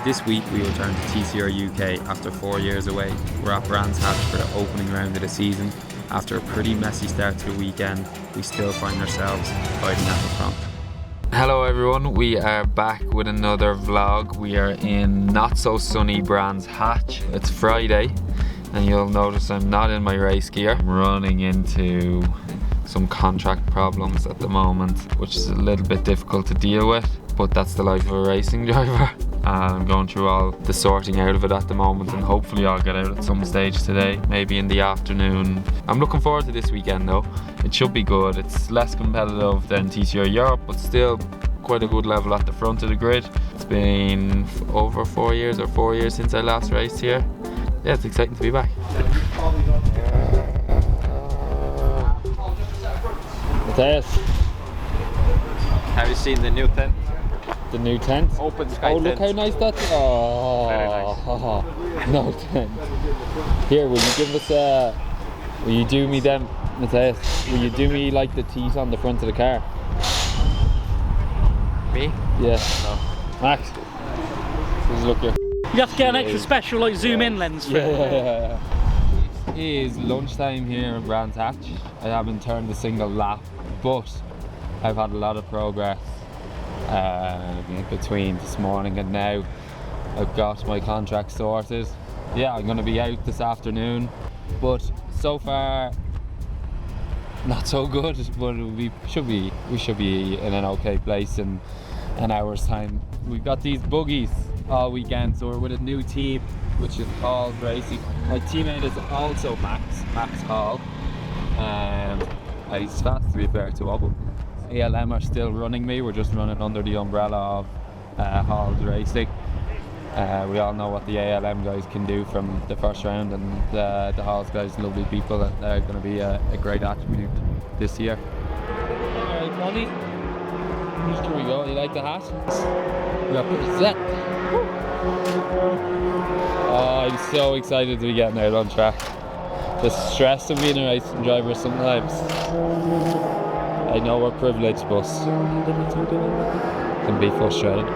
This week we return to TCR UK after 4 years away. We're at Brands Hatch for the opening round of the season. After a pretty messy start to the weekend, we still find ourselves fighting at the front. Hello everyone, we are back with another vlog. We are in not so sunny Brands Hatch. It's Friday and you'll notice I'm not in my race gear. I'm running into some contract problems at the moment, which is a little bit difficult to deal with, but that's the life of a racing driver. I'm going through all the sorting out of it at the moment, and hopefully I'll get out at some stage today, maybe in the afternoon. I'm looking forward to this weekend though. It should be good. It's less competitive than TCR Europe, but still quite a good level at the front of the grid. It's been over 4 years since I last raced here. Yeah, it's exciting to be back. Matthias, have you seen the new tent? the new tent? Open sky Oh, tent. look how nice that is. Oh, Very nice. No tent. Here, will you give us will you do me them, Matthias? Will you do me like the teeth on the front of the car? Me? Yeah. No. Max, just look here. You have to get an extra special like zoom in lens for it. Yeah. It is lunchtime here in Brands Hatch. I haven't turned a single lap, but I've had a lot of progress between this morning and now. I've got my contract sorted. Yeah, I'm going to be out this afternoon, but so far not so good. But we should be in an okay place in an hour's time. We've got these buggies all weekend, so we're with a new team which is called Racing. My teammate is also Max Hall. He's fast to be fair to all, but ALM are still running me. We're just running under the umbrella of Hall's Racing. We all know what the ALM guys can do from the first round, and the Halls guys, lovely people, and they're going to be a great attribute this year. Alright, Connie. Here we go. You like the hat? Represent. Oh, I'm so excited to be getting out on track. The stress of being a racing driver sometimes. I know we're privileged, but it can be frustrating.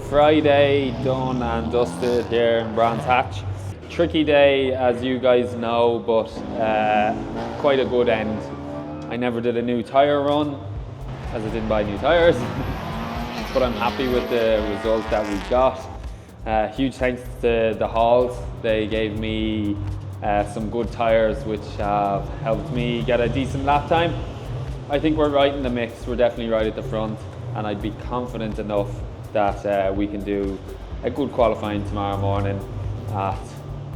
Friday done and dusted here in Brands Hatch. Tricky day, as you guys know, but quite a good end. I never did a new tyre run as I didn't buy new tyres, but I'm happy with the result that we got. Huge thanks to the Halls. They gave me some good tyres which have helped me get a decent lap time. I think we're right in the mix. We're definitely right at the front, and I'd be confident enough that we can do a good qualifying tomorrow morning at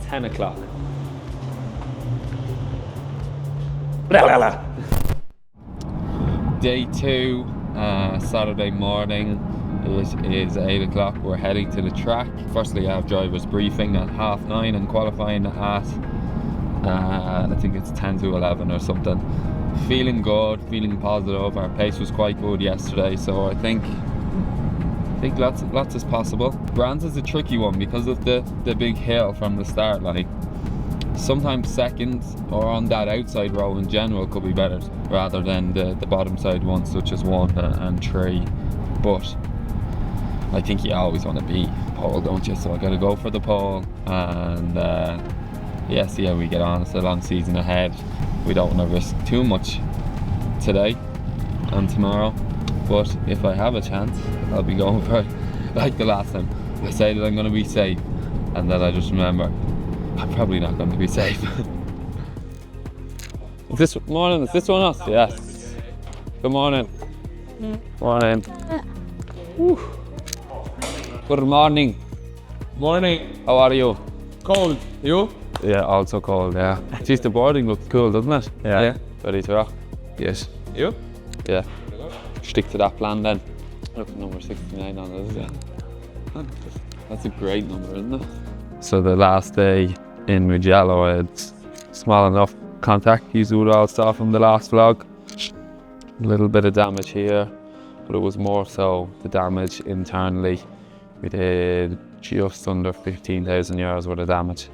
10 o'clock. Day 2, Saturday morning. It is 8 o'clock. We're heading to the track. Firstly, I have driver's briefing at 9:30 and qualifying at I think it's 10 to 11 or something. Feeling good, feeling positive. Our pace was quite good yesterday, so I think lots is possible. Brands is a tricky one because of the big hill from the start line. Sometimes second or on that outside row in general could be better rather than the bottom side ones such as 1 and 3. But I think you always want to be pole, don't you? So I got to go for the pole and yeah, see how we get on. It's a long season ahead. We don't want to risk too much today and tomorrow. But if I have a chance, I'll be going for it. Like the last time, I say that I'm going to be safe, and then I just remember I'm probably not going to be safe. Is this morning? Is this one us? Yes. Good morning. Morning. Whew. Good morning. Morning. How are you? Cold. You? Yeah, also cold. Yeah. Geez, the boarding looks cool, doesn't it? Yeah. Ready to rock? Yes. You? Yeah. Stick to that plan then. Look at number 69 on it, is it? That's a great number, isn't it? So the last day in Mugello, I had small enough contact. You would all saw from the last vlog. A little bit of damage here, but it was more so the damage internally. We did just under 15,000 euros worth of damage.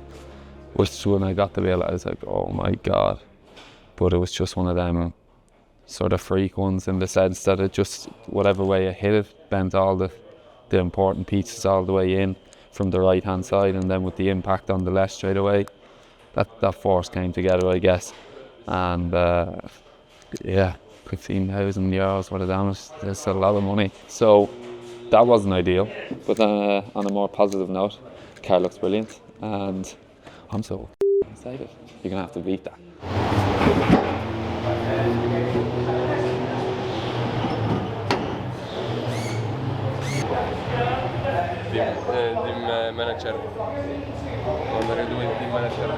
which when I got the bill I was like, oh my God. But it was just one of them sort of freak ones in the sense that it just, whatever way I hit it, bent all the important pieces all the way in from the right hand side, and then with the impact on the left straight away, that force came together, I guess. And yeah, €15,000 worth of damage, that's a lot of money. So that wasn't ideal, but on a more positive note, the car looks brilliant and I'm so excited. You're gonna have to beat that. Team manager. What are you doing, team manager?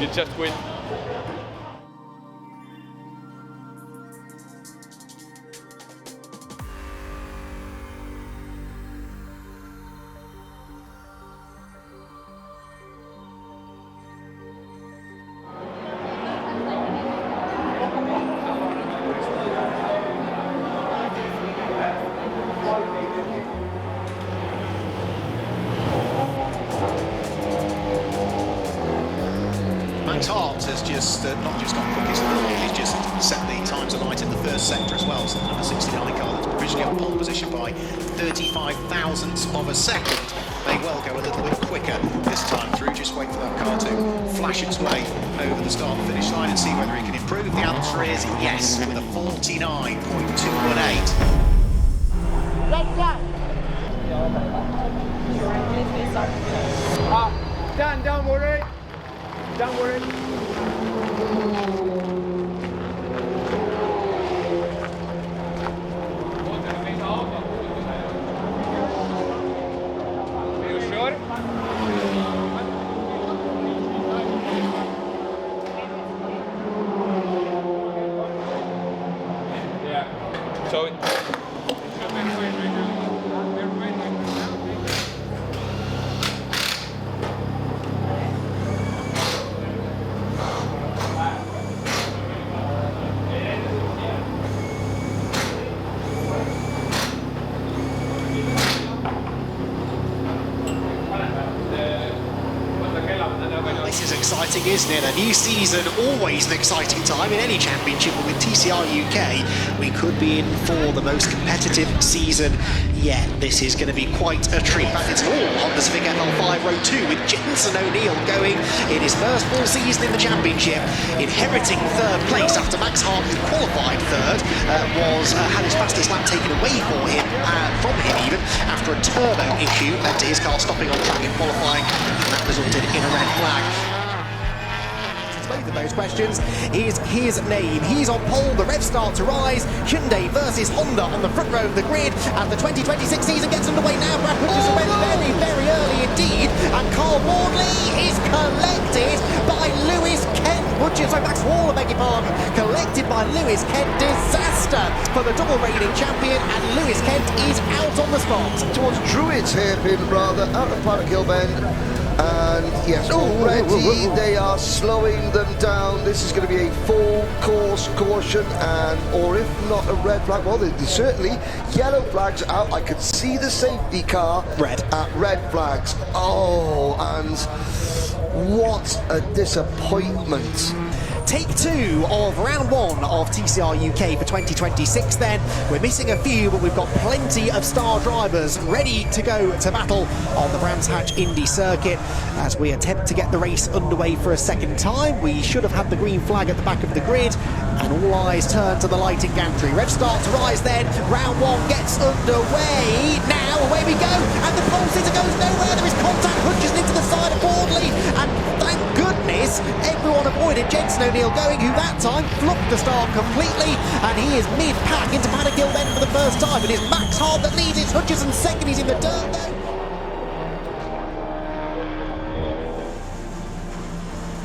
You just quit. Hart has just not just gone quickest in the field, he's just set the times alight in the first sector as well. So the number 69 car that's provisionally on pole position by 35 thousandths of a second may well go a little bit quicker this time through. Just wait for that car to flash its way over the start and finish line and see whether it can improve. The answer is yes, with a 49.218. Dan, don't worry. Don't worry. Are you sure? Yeah. So This is exciting, isn't it? A new season, always an exciting time in any championship, but with TCR UK, we could be in for the most competitive season yet. This is going to be quite a treat. In fact, it's an all Honda Civic FL5 Row 2 with Jenson O'Neill going in his first full season in the championship, inheriting third place after Max Hart, who qualified third, had his fastest lap taken away from him even after a turbo issue led to his car stopping on track in qualifying, and that resulted in a red flag. Both of those questions is his name. He's on pole, the revs start to rise. Hyundai versus Honda on the front row of the grid as the 2026 season gets underway now. Brad Bridges went very, very early indeed, and Carl Wardley is collected by Lewis Kent. Max Hall, I beg your pardon, collected by Lewis Kent. Disaster for the double reigning champion, and Lewis Kent is out on the spot. Towards Druid's hairpin, rather, out of Paddock Hill Bend. And yes, already they are slowing them down. This is going to be a full course caution, or if not a red flag, well, there's certainly yellow flags out. I could see the safety car at red flags. Oh, and what a disappointment. Take two of round one of TCR UK for 2026 then. We're missing a few, but we've got plenty of star drivers ready to go to battle on the Brands Hatch Indy circuit as we attempt to get the race underway for a second time. We should have had the green flag at the back of the grid, and all eyes turn to the lighting gantry. Rev start to rise then. Round one gets underway. Now away we go, and the pole sitter goes nowhere. There is contact, Hutchison into the side of Wardley, and thank goodness everyone avoided Jenson O'Neill going, who that time fluffed the start completely, and he is mid-pack into Paddock Hill Bend for the first time. It is Max Hart that leads. It's Hutchison second. He's in the dirt though.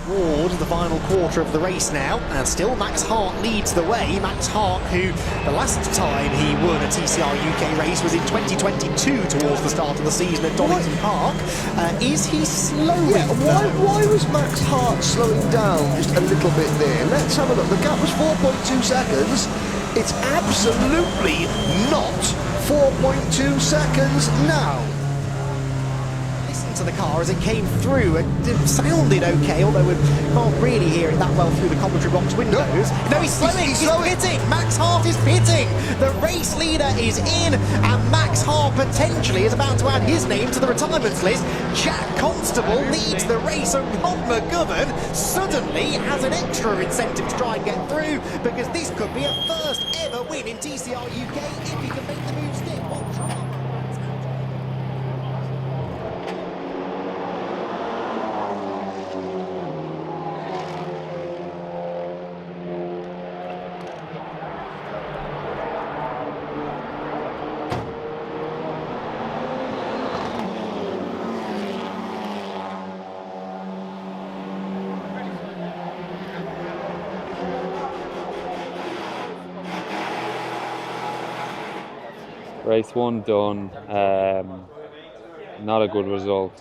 Toward the final quarter of the race now, and still Max Hart leads the way. Max Hart, who the last time he won a TCR UK race was in 2022 towards the start of the season at Donington Park. Is he slowing? Yeah, why was Max Hart slowing down just a little bit there? Let's have a look. The gap was 4.2 seconds. It's absolutely not 4.2 seconds now. to the car as it came through. It sounded okay, although we can't really hear it that well through the commentary box windows. No, he's slowing, he's pitting. Max Hart is pitting. The race leader is in, and Max Hart potentially is about to add his name to the retirements list. Jack Constable leads the race, and Ron McGovern suddenly has an extra incentive to try and get through, because this could be a first ever win in TCR UK if he can make the move stick. What drama! Race 1 done, not a good result.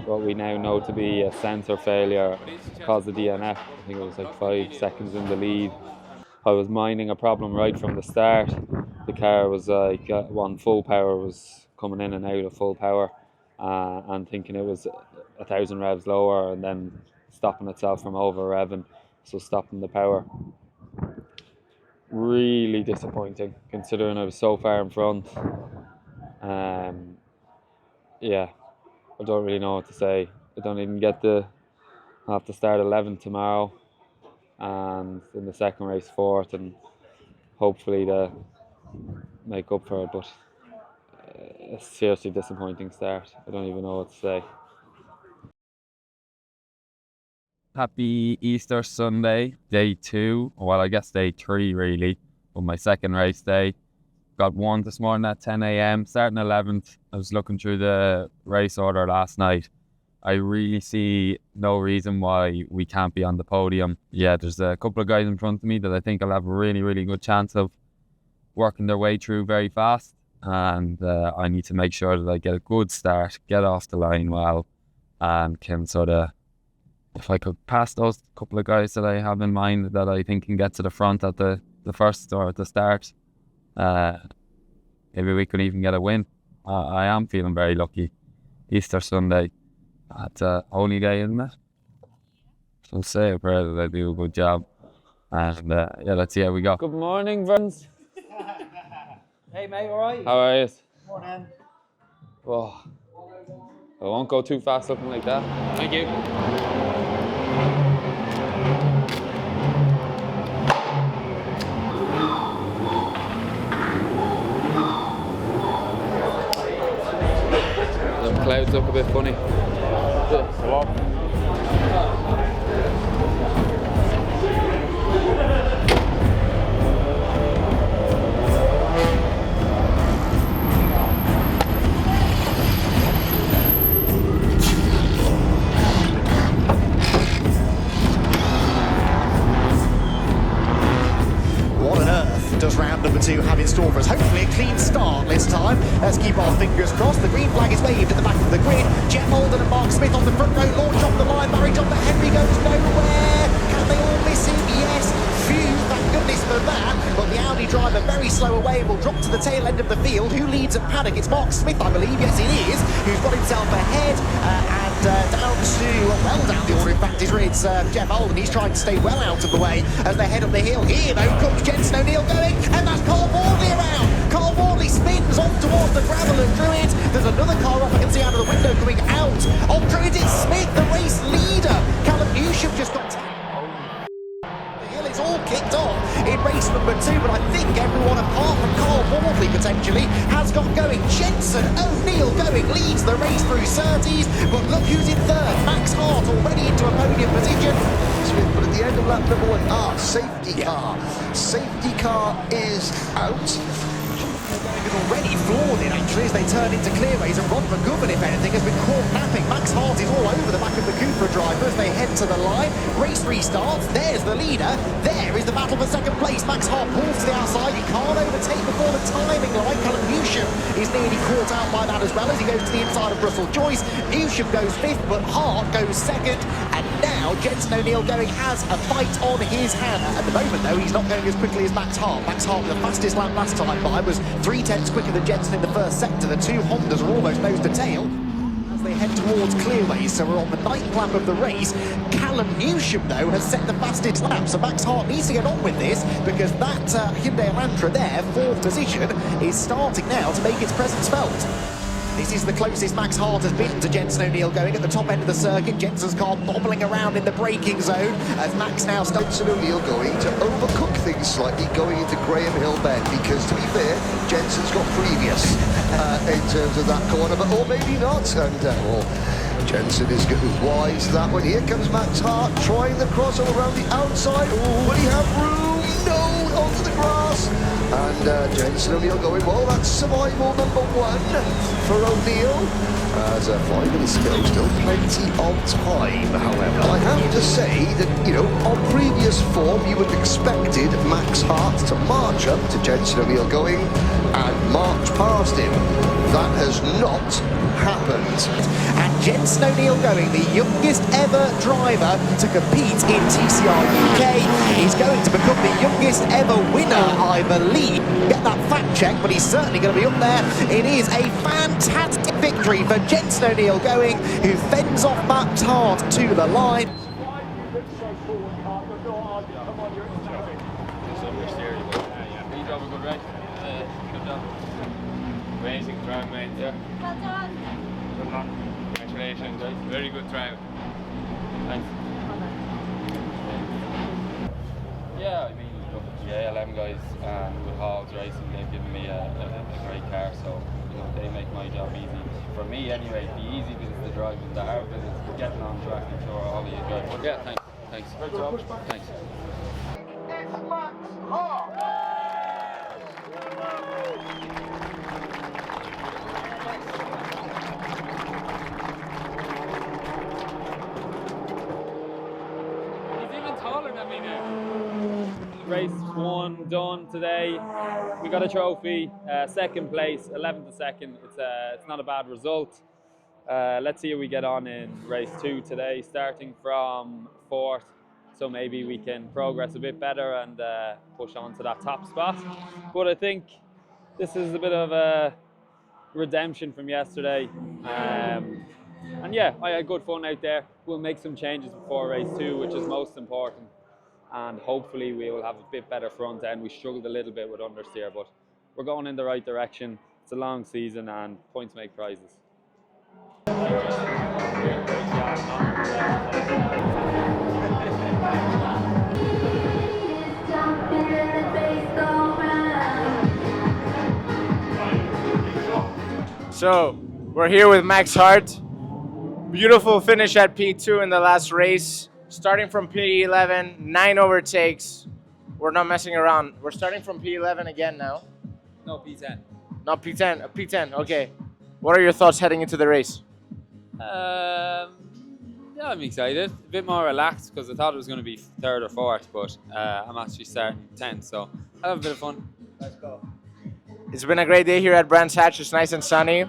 What we now know to be a sensor failure caused the DNF. I think it was like 5 seconds in the lead. I was minding a problem right from the start. The car was like on full power, was coming in and out of full power, and thinking it was 1,000 revs lower, and then stopping itself from over revving, so stopping the power. Really disappointing, considering I was so far in front. Yeah, I don't really know what to say. I don't even get I have to start 11th tomorrow, and in the second race 4th, and hopefully to make up for it. But a seriously disappointing start. I don't even know what to say. Happy Easter Sunday, day 2. Well, I guess day 3 really, but my second race day. Got one this morning at 10 a.m, starting 11th. I was looking through the race order last night. I really see no reason why we can't be on the podium. Yeah, there's a couple of guys in front of me that I think I'll have a really, really good chance of working their way through very fast. And I need to make sure that I get a good start, get off the line well, and can sort of, if I could pass those couple of guys that I have in mind that I think can get to the front at the first or at the start, maybe we could even get a win. I am feeling very lucky. Easter Sunday, it's a holy day, isn't it? So say a prayer that I do a good job. And yeah, let's see how we go. Good morning, friends. Hey mate, alright? How are you? Morning. Oh, I won't go too fast looking like that. Thank you. The clouds look a bit funny. What on earth does round number 2 have in store for us? Hopefully a clean start this time. Let's keep our fingers crossed. The green flag is waved at the back of the grid. Jet Holden and Mark Smith on the front row, launch off the line. Barry John, but Henry goes nowhere. Can they all miss him? Yes. Phew, thank goodness for that. But the Audi driver very slow away and will drop to the tail end of the field. Who leads at paddock? It's Mark Smith, I believe. Yes, it is. Who's got himself ahead down to, well down the order, in fact, it's Jeff Holden. He's trying to stay well out of the way as they head up the hill. Here, though, comes Jensen O'Neill going, and that's Carl Wardley around. Carl Wardley spins off towards the gravel and Druid. There's another car off I can see out of the window coming out. On Druid, it's Smith, the race leader. Callum Newsham just got... It's all kicked off in race number 2, but I think everyone apart from Carl Wardley potentially has got going. Jensen O'Neill going, leads the race through Surtees, but look who's in third. Max Hart already into a podium position. But at the end of lap number 1, safety car. Safety car is out. Already floored in actually as they turn into clearways, and Ron McGovern, if anything, has been caught napping. Max Hart is all over the back of the Cupra driver as they head to the line. Race restarts. There's the leader. There is the battle for second place. Max Hart pulls to the outside. You can't overtake before the timing line. Callum Newsham is nearly caught out by that as well as he goes to the inside of Russell Joyce. Newsham goes 5th, but Hart goes 2nd. And now Jensen O'Neill going has a fight on his hand. At the moment, though, he's not going as quickly as Max Hart. Max Hart, the fastest lap last time by, was 3/10 quicker than Jensen in the first sector. The two Hondas are almost nose to tail. they head towards clearways, so we're on the ninth lap of the race. Callum Newsham, though, has set the fastest lap, so Max Hart needs to get on with this, because that Hyundai Elantra there, 4th position, is starting now to make its presence felt. This is the closest Max Hart has been to Jenson O'Neill going at the top end of the circuit. Jenson's car bobbling around in the braking zone as Max now starts. Jenson O'Neill going to overcook things slightly going into Graham Hill Bend, because to be fair, Jenson's got previous in terms of that corner, but or maybe not. And Jenson is wise that one. Here comes Max Hart trying the crossover around the outside. Will he have room? No, onto the grass. And Jenson O'Neill going, well, that's survival number 1 for O'Neill. As 5 minutes to go, still plenty of time, however. I have to say that, you know, on previous form, you would have expected Max Hart to march up to Jenson O'Neill going and march past him. That has not happened. And Jenson O'Neill going, the youngest ever driver to compete in TCR UK. He's going to become the youngest ever winner, I believe. Get that fact check, but he's certainly going to be up there. It is a fantastic victory for Jenson O'Neill going, who fends off Max Hart to the line. Amazing drive, mate. Yeah. Well done. Well done. Congratulations, guys. Very good drive. Thanks. Yeah, I mean, look, the ALM guys with Hogs Racing, they've given me a great car, so you know they make my job easy. For me, anyway, the easy bit is the driving, the hard bit is getting on track and sure all of you guys. But yeah, thanks. Great job. Thanks. Race 1 done today. We got a trophy, 2nd place, 11th to 2nd. It's not a bad result. Let's see how we get on in race 2 today, starting from 4th. So maybe we can progress a bit better and push on to that top spot. But I think this is a bit of a redemption from yesterday. And yeah, I had good fun out there. We'll make some changes before race 2, which is most important. And hopefully we will have a bit better front end. We struggled a little bit with understeer, but we're going in the right direction. It's a long season and points make prizes. So we're here with Max Hart. Beautiful finish at P2 in the last race. Starting from P11, 9 overtakes. We're not messing around. We're starting from P11 again now. No, P10. Not P10, P10, okay. What are your thoughts heading into the race? Yeah, I'm excited. A bit more relaxed because I thought it was going to be 3rd or 4th, but I'm actually starting 10th, so I'll have a bit of fun. Let's go. It's been a great day here at Brands Hatch. It's nice and sunny.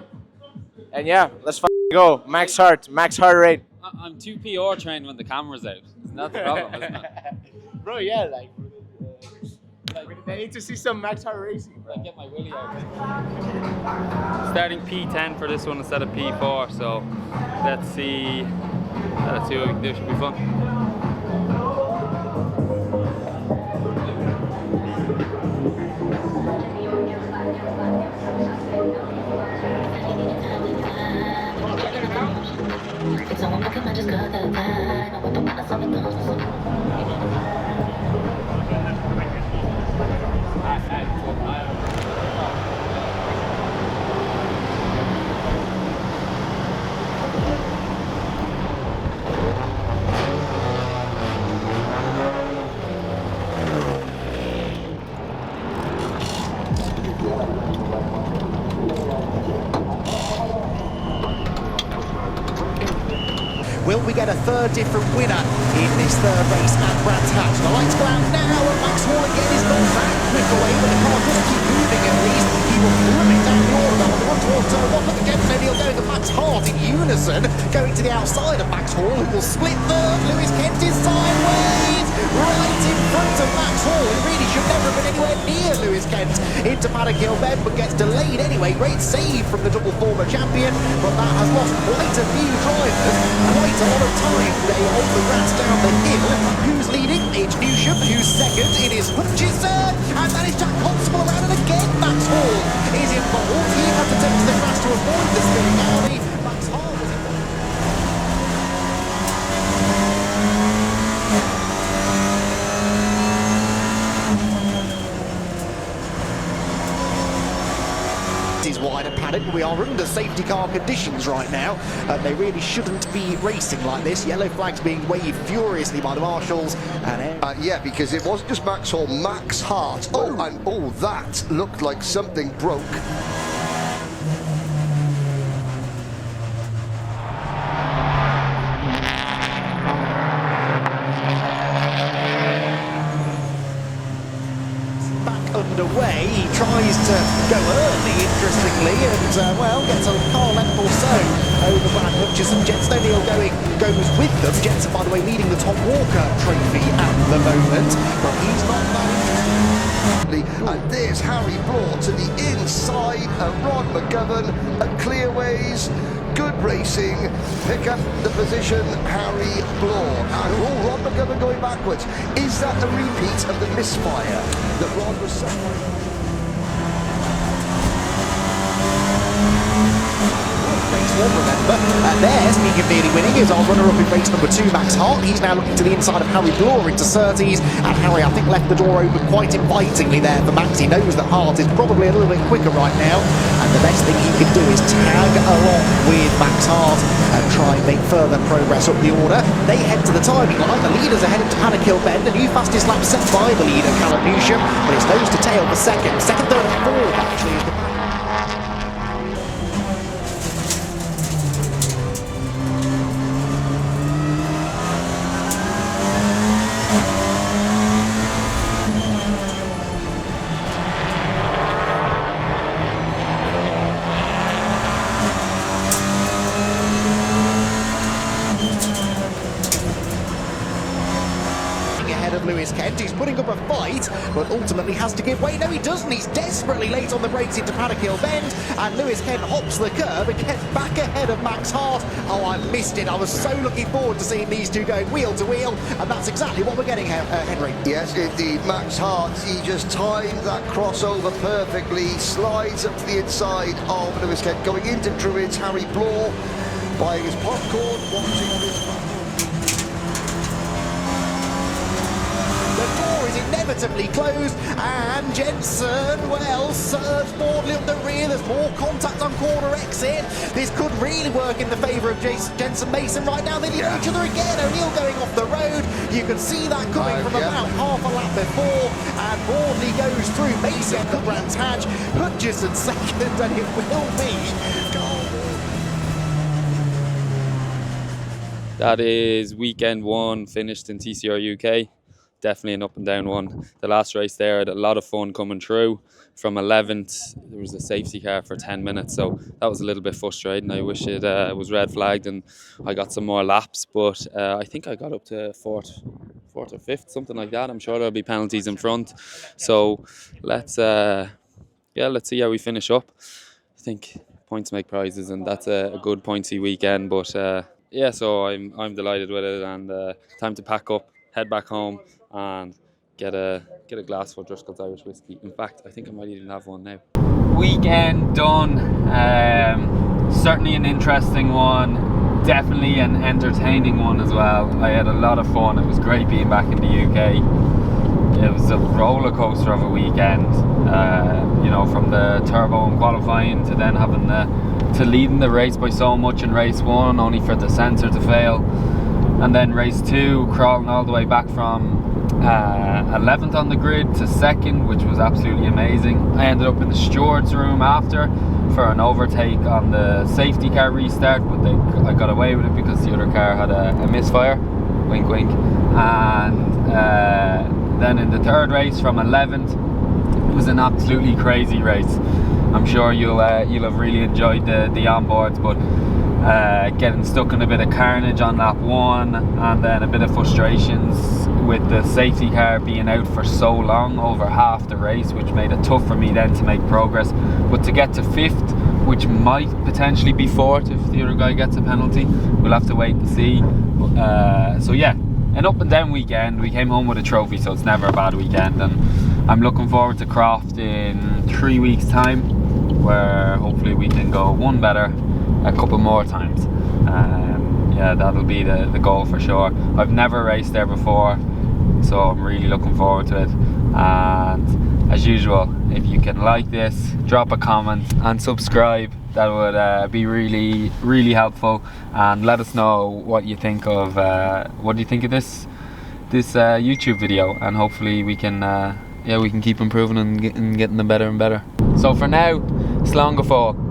And yeah, let's go. Max Hart rate. I'm too PR trained when the camera's out. Isn't that the problem, isn't it? Bro, yeah, like they need to see some Max Hart racing. Bro. Get my willy out. Starting P10 for this one instead of P4, so let's see what we can do. Should be fun. Will we get a third different winner in this third race at Brands Hatch? The lights go out now, and Max Hall again is not that quick away, but the car does keep moving at least. He will throw it down the order on the one towards turn 1, but the Jenson O'Neill going to Max Hart in Jonassen going to the outside of Max Hall, who will split third. Lewis Kent is sideways, right in front of Max Hall. He really should never have been anywhere near Lewis Kent into Paddock Hill Bend, but gets delayed anyway. Great save from the double former champion, but that has lost quite a few drivers, quite a lot of time today on the grass down the hill. Who's leading? It's Newsham. Who's second? It is Hutchison, and that is Jack Constable around, and again Max Hall is involved. He had to take to the grass to avoid the spinning alley. Max Hall was involved. Is wide at Paddock. We are under safety car conditions right now, and they really shouldn't be racing like this. Yellow flags being waved furiously by the marshals. And yeah, because it wasn't just Max Hall, Max Hart. Oh, and oh, that looked like something broke. underway. He tries to go early, interestingly, and well, gets a car length or so over Brad Hutchison. Jensen O'Neill goes with them. Jensen, by the way, leading the Tom Walker trophy at the moment, but he's not that interested. And there's Harry Bloor to the inside of Rod McGovern at Clearways. Good racing, pick up the position, Harry Bloor. And Rod McGovern going backwards. Is that a repeat of the misfire that Rod was suffering? Race 1, remember. There, speaking of nearly winning, is our runner-up in race number 2, Max Hart. He's now looking to the inside of Harry Bloor into Surtees, and Harry, I think, left the door open quite invitingly there for Max. He knows that Hart is probably a little bit quicker right now, and the best thing he can do is tag along with Max Hart and try and make further progress up the order. They head to the timing line. The leaders are heading to Paddock Hill Bend. The new fastest lap set by the leader, Callum Newsham, but it's nose to tail for second. Second, third, and fourth, actually, is the Lewis Kent. He's putting up a fight, but ultimately has to give way. No, he doesn't. He's desperately late on the brakes into Paddock Hill Bend, and Lewis Kent hops the curb and gets back ahead of Max Hart. Oh, I missed it. I was so looking forward to seeing these two going wheel to wheel, and that's exactly what we're getting, Henry. Yes, indeed. Max Hart, he just timed that crossover perfectly, slides up to the inside of Lewis Kent, going into Druids. Harry Bloor buying his popcorn, watching this. Inevitably closed, and Jensen, well, serves Maudley up the rear. There's more contact on corner exit. This could really work in the favour of Jensen Mason right now. They need each other again. O'Neill going off the road. You can see that coming from about half a lap before, and Maudley goes through. Mason, the Brands Hatch, Hutchison second, and it will be goal. That is weekend 1 finished in TCR UK. Definitely an up and down one. The last race there, I had a lot of fun coming through. From 11th, there was a safety car for 10 minutes, so that was a little bit frustrating. I wish it was red flagged and I got some more laps, but I think I got up to fourth or fifth, something like that. I'm sure there'll be penalties in front. So let's see how we finish up. I think points make prizes, and that's a good pointsy weekend. But yeah, so I'm delighted with it, and time to pack up, head back home, and get a glass for Driscoll's Irish whiskey. In fact, I think I might even have one now. Weekend done. Certainly an interesting one. Definitely an entertaining one as well. I had a lot of fun. It was great being back in the UK. It was a roller coaster of a weekend. You know, from the turbo and qualifying to then having to leading the race by so much in race 1, only for the sensor to fail. And then race 2, crawling all the way back from 11th on the grid to 2nd, which was absolutely amazing. I ended up in the steward's room after for an overtake on the safety car restart, but I got away with it because the other car had a misfire. Wink, wink. And then in the 3rd race from 11th, it was an absolutely crazy race. I'm sure you'll have really enjoyed the onboards, but getting stuck in a bit of carnage on lap 1, and then a bit of frustrations with the safety car being out for so long, over half the race, which made it tough for me then to make progress. But to get to 5th, which might potentially be 4th if the other guy gets a penalty, we'll have to wait and see. So yeah, an up and down weekend. We came home with a trophy, so it's never a bad weekend, and I'm looking forward to Croft in 3 weeks time, where hopefully we can go one better a couple more times. Yeah, that'll be the goal for sure. I've never raced there before, so I'm really looking forward to it. And as usual, if you can like this, drop a comment and subscribe. That would be really helpful, and let us know what you think of this YouTube video, and hopefully we can we can keep improving and getting them better and better. So for now, slán go fóill.